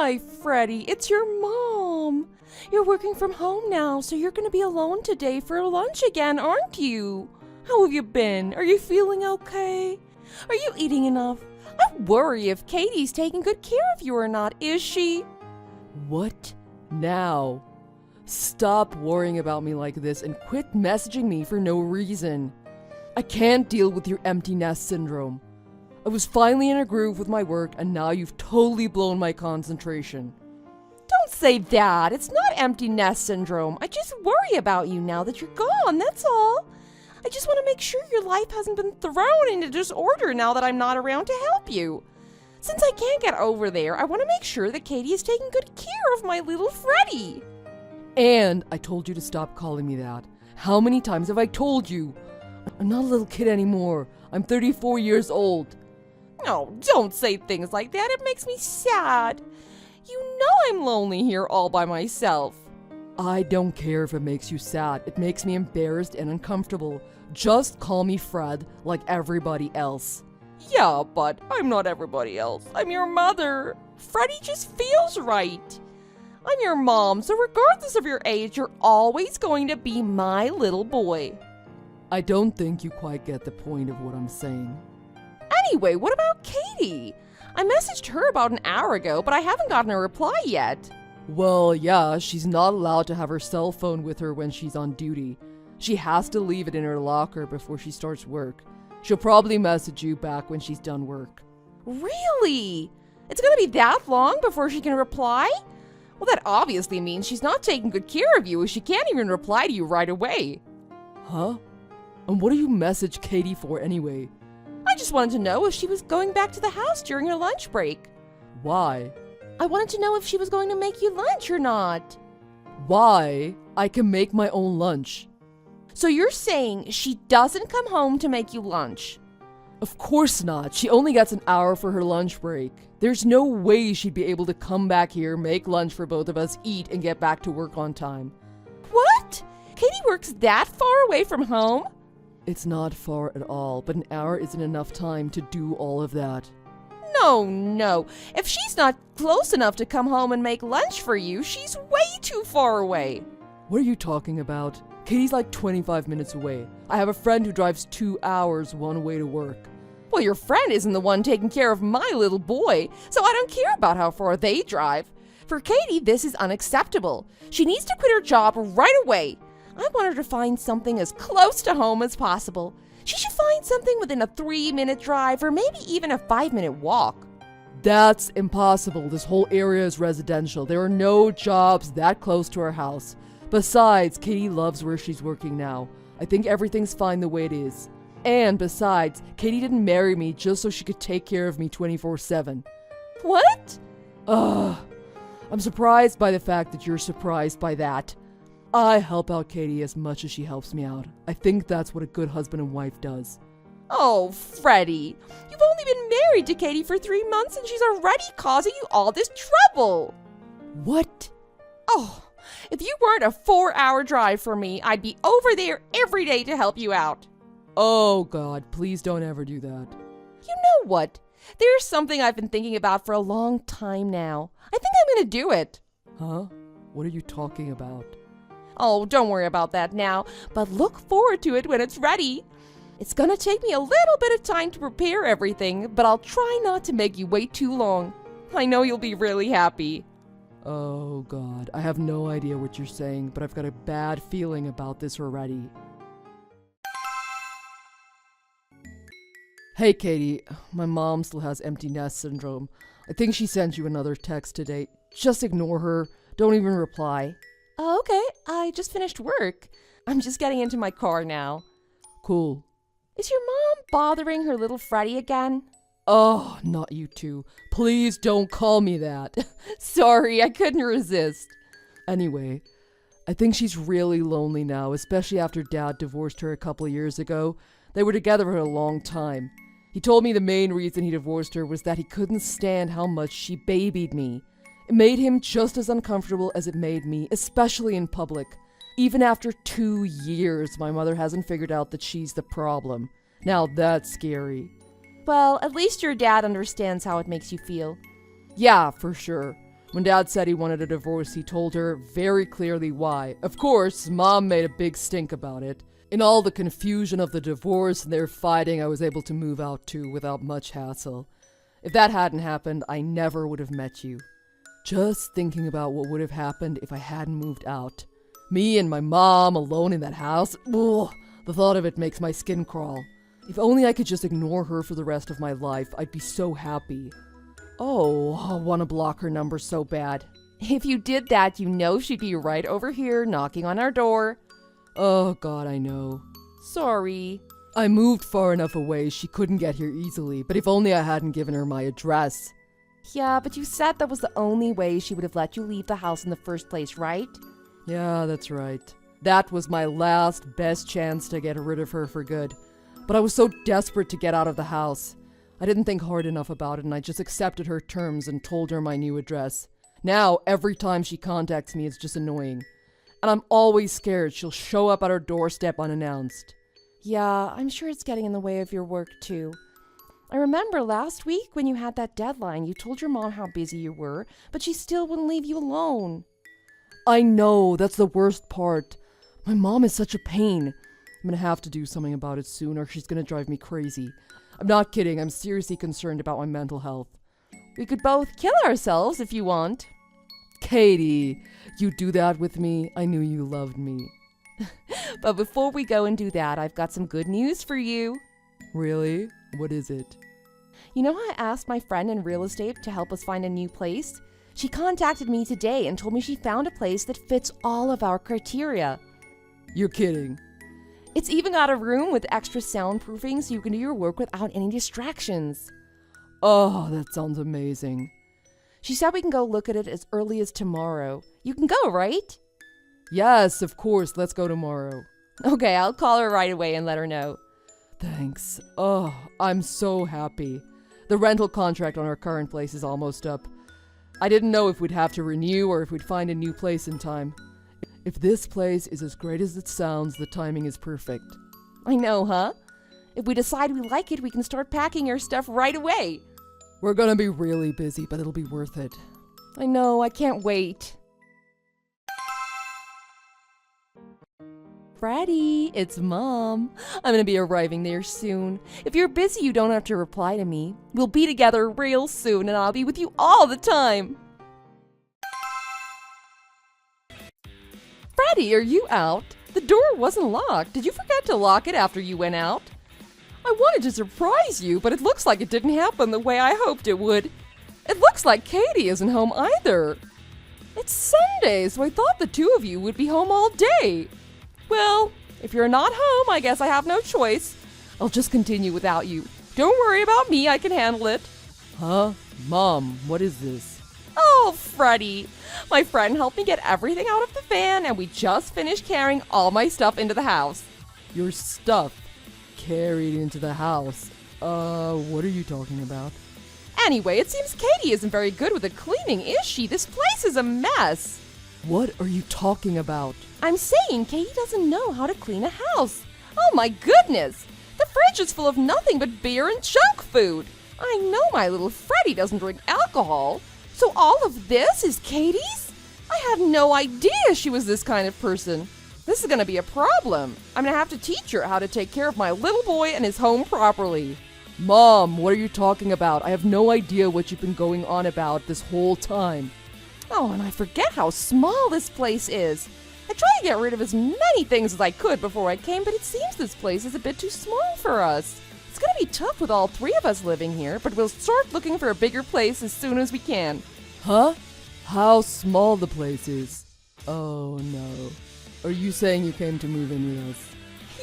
Hi, Freddie. It's your mom. You're working from home now, so you're going to be alone today for lunch again, aren't you? How have you been? Are you feeling okay? Are you eating enough? I worry if Katie's taking good care of you or not, is she? What now? Stop worrying about me like this and quit messaging me for no reason. I can't deal with your empty nest syndrome. I was finally in a groove with my work and now you've totally blown my concentration. Don't say that. It's not empty nest syndrome. I just worry about you now that you're gone, that's all. I just want to make sure your life hasn't been thrown into disorder now that I'm not around to help you. Since I can't get over there, I want to make sure that Katie is taking good care of my little Freddie. And I told you to stop calling me that. How many times have I told you? I'm not a little kid anymore. I'm 34 years old. No, don't say things like that. It makes me sad. You know I'm lonely here all by myself. I don't care if it makes you sad. It makes me embarrassed and uncomfortable. Just call me Fred like everybody else. Yeah, but I'm not everybody else. I'm your mother. Freddie just feels right. I'm your mom, so regardless of your age, you're always going to be my little boy. I don't think you quite get the point of what I'm saying. Anyway, what about Katie? I messaged her about an hour ago, but I haven't gotten a reply yet. Well, yeah, she's not allowed to have her cell phone with her when she's on duty. She has to leave it in her locker before she starts work. She'll probably message you back when she's done work. Really? It's gonna be that long before she can reply? Well, that obviously means she's not taking good care of you if she can't even reply to you right away. Huh? And what do you message Katie for anyway? I just wanted to know if she was going back to the house during her lunch break. Why? I wanted to know if she was going to make you lunch or not. Why? I can make my own lunch. So you're saying she doesn't come home to make you lunch? Of course not. She only gets an hour for her lunch break. There's no way she'd be able to come back here, make lunch for both of us, eat, and get back to work on time. What? Katie works that far away from home? It's not far at all, but an hour isn't enough time to do all of that. No. If she's not close enough to come home and make lunch for you, she's way too far away. What are you talking about? Katie's like 25 minutes away. I have a friend who drives 2 hours one way to work. Well, your friend isn't the one taking care of my little boy, so I don't care about how far they drive. For Katie, this is unacceptable. She needs to quit her job right away. I want her to find something as close to home as possible. She should find something within a 3-minute drive or maybe even a 5-minute walk. That's impossible. This whole area is residential. There are no jobs that close to our house. Besides, Katie loves where she's working now. I think everything's fine the way it is. And besides, Katie didn't marry me just so she could take care of me 24/7. What? I'm surprised by the fact that you're surprised by that. I help out Katie as much as she helps me out. I think that's what a good husband and wife does. Oh, Freddie, you've only been married to Katie for 3 months and she's already causing you all this trouble. What? Oh, if you weren't a 4-hour drive for me, I'd be over there every day to help you out. Oh, God, please don't ever do that. You know what? There's something I've been thinking about for a long time now. I think I'm going to do it. Huh? What are you talking about? Oh, don't worry about that now, but look forward to it when it's ready. It's going to take me a little bit of time to prepare everything, but I'll try not to make you wait too long. I know you'll be really happy. Oh, God, I have no idea what you're saying, but I've got a bad feeling about this already. Hey, Katie, my mom still has empty nest syndrome. I think she sent you another text today. Just ignore her. Don't even reply. Oh, okay. I just finished work. I'm just getting into my car now. Cool. Is your mom bothering her little Freddie again? Oh, not you two. Please don't call me that. Sorry, I couldn't resist. Anyway, I think she's really lonely now, especially after Dad divorced her a couple years ago. They were together for a long time. He told me the main reason he divorced her was that he couldn't stand how much she babied me. It made him just as uncomfortable as it made me, especially in public. Even after 2 years, my mother hasn't figured out that she's the problem. Now that's scary. Well, at least your dad understands how it makes you feel. Yeah, for sure. When Dad said he wanted a divorce, he told her very clearly why. Of course, Mom made a big stink about it. In all the confusion of the divorce and their fighting, I was able to move out too without much hassle. If that hadn't happened, I never would have met you. Just thinking about what would have happened if I hadn't moved out. Me and my mom alone in that house. Ugh, the thought of it makes my skin crawl. If only I could just ignore her for the rest of my life, I'd be so happy. Oh, I want to block her number so bad. If you did that, you know she'd be right over here knocking on our door. Oh God, I know. Sorry. I moved far enough away she couldn't get here easily, but if only I hadn't given her my address. Yeah, but you said that was the only way she would have let you leave the house in the first place, right? Yeah, that's right. That was my last, best chance to get rid of her for good. But I was so desperate to get out of the house. I didn't think hard enough about it, and I just accepted her terms and told her my new address. Now, every time she contacts me, it's just annoying. And I'm always scared she'll show up at our doorstep unannounced. Yeah, I'm sure it's getting in the way of your work, too. I remember last week when you had that deadline, you told your mom how busy you were, but she still wouldn't leave you alone. I know, that's the worst part. My mom is such a pain. I'm gonna have to do something about it soon, or she's gonna drive me crazy. I'm not kidding, I'm seriously concerned about my mental health. We could both kill ourselves if you want. Katie, you do that with me? I knew you loved me. But before we go and do that, I've got some good news for you. Really? What is it? You know how I asked my friend in real estate to help us find a new place? She contacted me today and told me she found a place that fits all of our criteria. You're kidding. It's even got a room with extra soundproofing so you can do your work without any distractions. Oh, that sounds amazing. She said we can go look at it as early as tomorrow. You can go, right? Yes, of course. Let's go tomorrow. Okay, I'll call her right away and let her know. Thanks. Oh, I'm so happy. The rental contract on our current place is almost up. I didn't know if we'd have to renew or if we'd find a new place in time. If this place is as great as it sounds, the timing is perfect. I know, huh? If we decide we like it, we can start packing your stuff right away. We're gonna be really busy, but it'll be worth it. I know, I can't wait. Freddie, it's Mom. I'm gonna be arriving there soon. If you're busy, you don't have to reply to me. We'll be together real soon, and I'll be with you all the time. Freddie, are you out? The door wasn't locked. Did you forget to lock it after you went out? I wanted to surprise you, but it looks like it didn't happen the way I hoped it would. It looks like Katie isn't home either. It's Sunday, so I thought the two of you would be home all day. Well, if you're not home, I guess I have no choice. I'll just continue without you. Don't worry about me, I can handle it. Huh? Mom, what is this? Oh, Freddie. My friend helped me get everything out of the van, and we just finished carrying all my stuff into the house. Your stuff carried into the house. What are you talking about? Anyway, it seems Katie isn't very good with the cleaning, is she? This place is a mess. What are you talking about? I'm saying Katie doesn't know how to clean a house. Oh my goodness! The fridge is full of nothing but beer and junk food. I know my little Freddie doesn't drink alcohol. So all of this is Katie's? I had no idea she was this kind of person. This is going to be a problem. I'm going to have to teach her how to take care of my little boy and his home properly. Mom, what are you talking about? I have no idea what you've been going on about this whole time. Oh, and I forget how small this place is. I tried to get rid of as many things as I could before I came, but it seems this place is a bit too small for us. It's going to be tough with all three of us living here, but we'll start looking for a bigger place as soon as we can. Huh? How small the place is? Oh no. Are you saying you came to move in with us?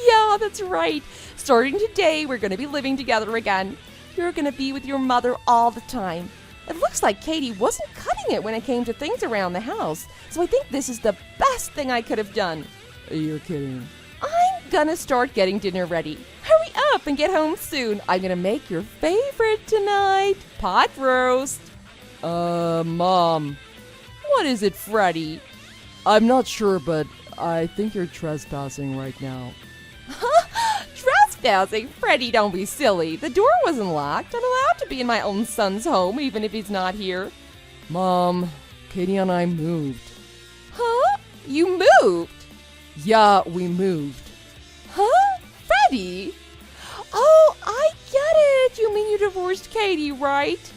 Yeah, that's right. Starting today, we're going to be living together again. You're going to be with your mother all the time. It looks like Katie wasn't cutting it when it came to things around the house, so I think this is the best thing I could have done. You're kidding. I'm gonna start getting dinner ready. Hurry up and get home soon. I'm gonna make your favorite tonight, pot roast. Mom. What is it, Freddie? I'm not sure, but I think you're trespassing right now. Trespassing? Freddie, don't be silly. The door wasn't locked. I'm allowed to be in my own son's home, even if he's not here. Mom, Katie and I moved. Huh? You moved? Yeah, we moved. Huh? Freddie? Oh, I get it. You mean you divorced Katie, right?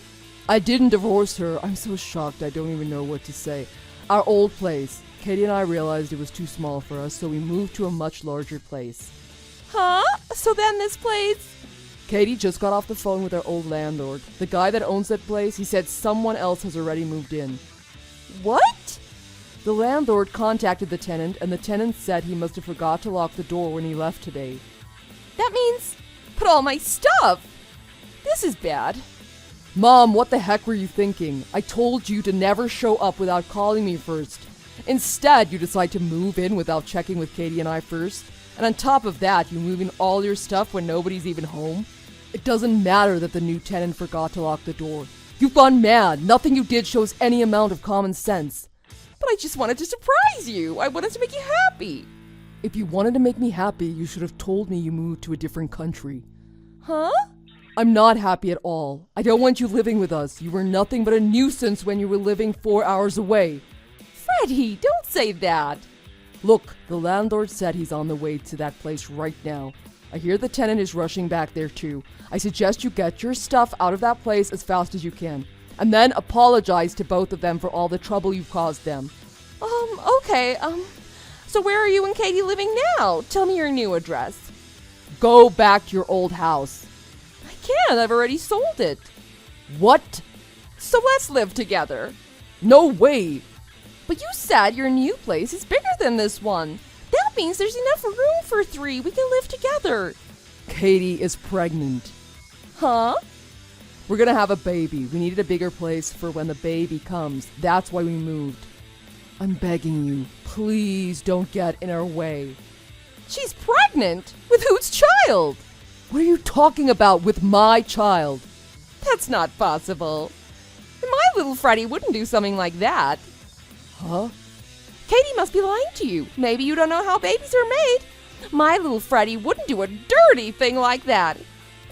I didn't divorce her. I'm so shocked I don't even know what to say. Our old place. Katie and I realized it was too small for us, so we moved to a much larger place. Huh? So then this place... Katie just got off the phone with our old landlord. The guy that owns that place, he said someone else has already moved in. What? The landlord contacted the tenant, and the tenant said he must have forgot to lock the door when he left today. That means put all my stuff. This is bad. Mom, what the heck were you thinking? I told you to never show up without calling me first. Instead, you decide to move in without checking with Katie and I first. And on top of that, you move in all your stuff when nobody's even home. It doesn't matter that the new tenant forgot to lock the door. You've gone mad. Nothing you did shows any amount of common sense. But I just wanted to surprise you. I wanted to make you happy. If you wanted to make me happy, you should have told me you moved to a different country. Huh? I'm not happy at all. I don't want you living with us. You were nothing but a nuisance when you were living 4 hours away. Freddie, don't say that. Look, the landlord said he's on the way to that place right now. I hear the tenant is rushing back there too. I suggest you get your stuff out of that place as fast as you can. And then apologize to both of them for all the trouble you've caused them. Okay, so where are you and Katie living now? Tell me your new address. Go back to your old house. I can't, I've already sold it. What? So let's live together. No way! But you said your new place is bigger than this one. That means there's enough room for 3. We can live together. Katie is pregnant. Huh? We're gonna have a baby. We needed a bigger place for when the baby comes. That's why we moved. I'm begging you, please don't get in our way. She's pregnant? With whose child? What are you talking about with my child? That's not possible. My little Freddie wouldn't do something like that. Huh? Katie must be lying to you. Maybe you don't know how babies are made. My little Freddie wouldn't do a dirty thing like that.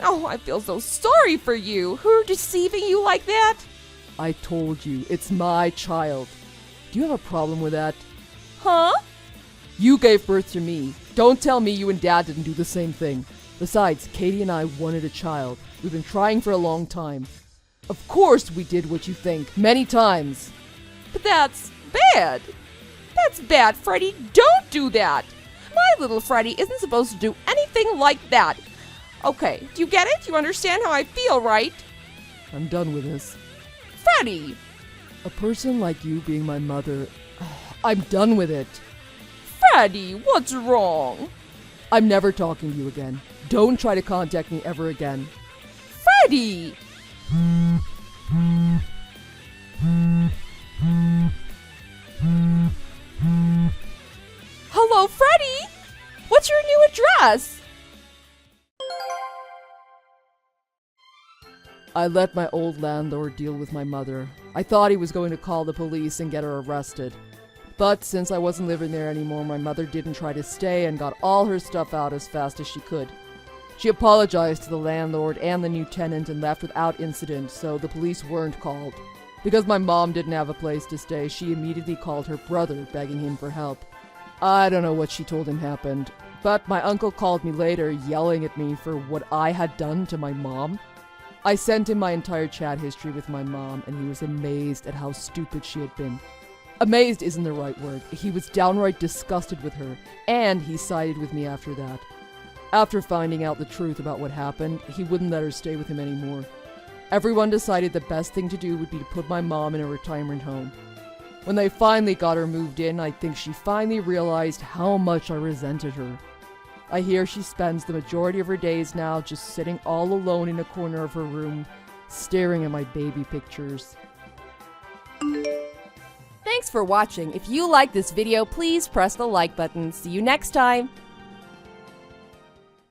Oh, I feel so sorry for you. Her deceiving you like that? I told you, it's my child. Do you have a problem with that? Huh? You gave birth to me. Don't tell me you and Dad didn't do the same thing. Besides, Katie and I wanted a child. We've been trying for a long time. Of course we did what you think, many times. But that's bad. That's bad, Freddie. Don't do that. My little Freddie isn't supposed to do anything like that. Okay, do you get it? You understand how I feel, right? I'm done with this. Freddie! A person like you being my mother, I'm done with it. Freddie, what's wrong? I'm never talking to you again. Don't try to contact me ever again. Freddie! Hello, Freddie! What's your new address? I let my old landlord deal with my mother. I thought he was going to call the police and get her arrested. But since I wasn't living there anymore, my mother didn't try to stay and got all her stuff out as fast as she could. She apologized to the landlord and the new tenant and left without incident, so the police weren't called. Because my mom didn't have a place to stay, she immediately called her brother, begging him for help. I don't know what she told him happened, but my uncle called me later, yelling at me for what I had done to my mom. I sent him my entire chat history with my mom, and he was amazed at how stupid she had been. Amazed isn't the right word. He was downright disgusted with her, and he sided with me after that. After finding out the truth about what happened, he wouldn't let her stay with him anymore. Everyone decided the best thing to do would be to put my mom in a retirement home. When they finally got her moved in, I think she finally realized how much I resented her. I hear she spends the majority of her days now just sitting all alone in a corner of her room, staring at my baby pictures. Thanks for watching. If you like this video, please press the like button. See you next time.